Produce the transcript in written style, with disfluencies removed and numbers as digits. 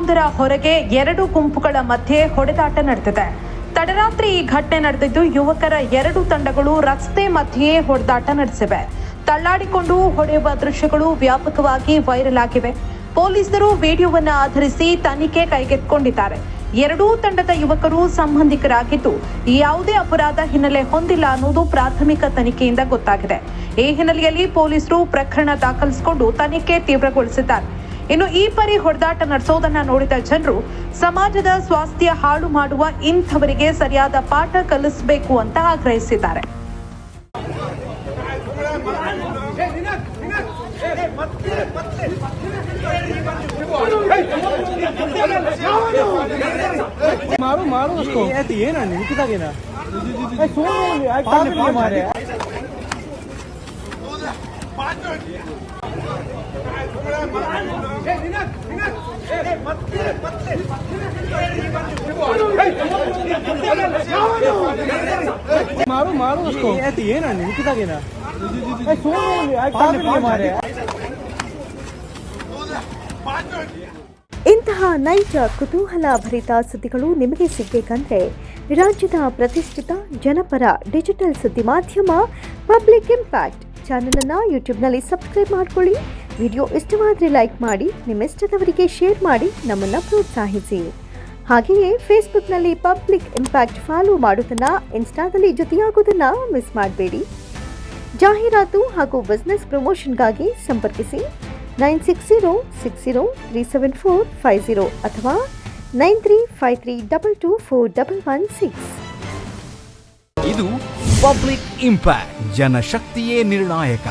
ಒಂದರ ಹೊರಗೆ ಎರಡು ಗುಂಪುಗಳ ಮಧ್ಯೆ ಹೊಡೆದಾಟ ನಡೆದಿದೆ. ತಡರಾತ್ರಿ ಈ ಘಟನೆ ನಡೆದಿದ್ದು ಯುವಕರ ಎರಡು ತಂಡಗಳು ರಸ್ತೆ ಮಧ್ಯೆಯೇ ಹೊಡೆದಾಟ ನಡೆಸಿವೆ. ತಳ್ಳಾಡಿಕೊಂಡು ಹೊಡೆಯುವ ದೃಶ್ಯಗಳು ವ್ಯಾಪಕವಾಗಿ ವೈರಲ್ ಆಗಿವೆ. ಪೊಲೀಸರು ವಿಡಿಯೋವನ್ನು ಆಧರಿಸಿ ತನಿಖೆ ಕೈಗೆತ್ತಿಕೊಂಡಿದ್ದಾರೆ. ಎರಡೂ ತಂಡದ ಯುವಕರು ಸಂಬಂಧಿಕರಾಗಿದ್ದು ಯಾವುದೇ ಅಪರಾಧ ಹಿನ್ನೆಲೆ ಹೊಂದಿಲ್ಲ ಅನ್ನೋದು ಪ್ರಾಥಮಿಕ ತನಿಖೆಯಿಂದ ಗೊತ್ತಾಗಿದೆ. ಈ ಹಿನ್ನೆಲೆಯಲ್ಲಿ ಪೊಲೀಸರು ಪ್ರಕರಣ ದಾಖಲಿಸಿಕೊಂಡು ತನಿಖೆ ತೀವ್ರಗೊಳಿಸಿದ್ದಾರೆ. ಇನ್ನು ಈ ಪರಿ ಹೊಡೆದಾಟ ನಡೆಸೋದನ್ನ ನೋಡಿದ ಜನರು ಸಮಾಜದ ಸ್ವಾಸ್ಥ್ಯ ಹಾಳು ಮಾಡುವ ಇಂಥವರಿಗೆ ಸರಿಯಾದ ಪಾಠ ಕಲಿಸಬೇಕು ಅಂತ ಆಗ್ರಹಿಸಿದ್ದಾರೆ. मारो उसको ये ना नहीं कितना देना सोन मारे मारो उसको ये ना नहीं कितना देना सोन मारे. ಇಂತಹ ನೈಜ ಕುತೂಹಲಭರಿತ ಸುದ್ದಿಗಳು ನಿಮಗೆ ಸಿಗಬೇಕಂದ್ರೆ ರಾಜ್ಯದ ಪ್ರತಿಷ್ಠಿತ ಜನಪರ ಡಿಜಿಟಲ್ ಸುದ್ದಿ ಮಾಧ್ಯಮ ಪಬ್ಲಿಕ್ ಇಂಪ್ಯಾಕ್ಟ್ ಚಾನೆಲ್ ಅನ್ನು ಯೂಟ್ಯೂಬ್ನಲ್ಲಿ ಸಬ್ಸ್ಕ್ರೈಬ್ ಮಾಡ್ಕೊಳ್ಳಿ. ವಿಡಿಯೋ ಇಷ್ಟವಾದರೆ ಲೈಕ್ ಮಾಡಿ, ನಿಮ್ಮ ಇಷ್ಟದವರಿಗೆ ಶೇರ್ ಮಾಡಿ ನಮ್ಮನ್ನು ಪ್ರೋತ್ಸಾಹಿಸಿ. ಹಾಗೆಯೇ ಫೇಸ್ಬುಕ್ನಲ್ಲಿ ಪಬ್ಲಿಕ್ ಇಂಪ್ಯಾಕ್ಟ್ ಫಾಲೋ ಮಾಡೋದನ್ನು, ಇನ್ಸ್ಟಾದಲ್ಲಿ ಜೊತೆಯಾಗೋದನ್ನು ಮಿಸ್ ಮಾಡಬೇಡಿ. ಜಾಹೀರಾತು ಹಾಗೂ ಬಿಸ್ನೆಸ್ ಪ್ರಮೋಷನ್ಗಾಗಿ ಸಂಪರ್ಕಿಸಿ 9606037450 ಅಥವಾ 9353224116. ಇದು ಪಬ್ಲಿಕ್ ಇಂಪ್ಯಾಕ್ಟ್, ಜನಶಕ್ತಿಯೇ ನಿರ್ಣಾಯಕ.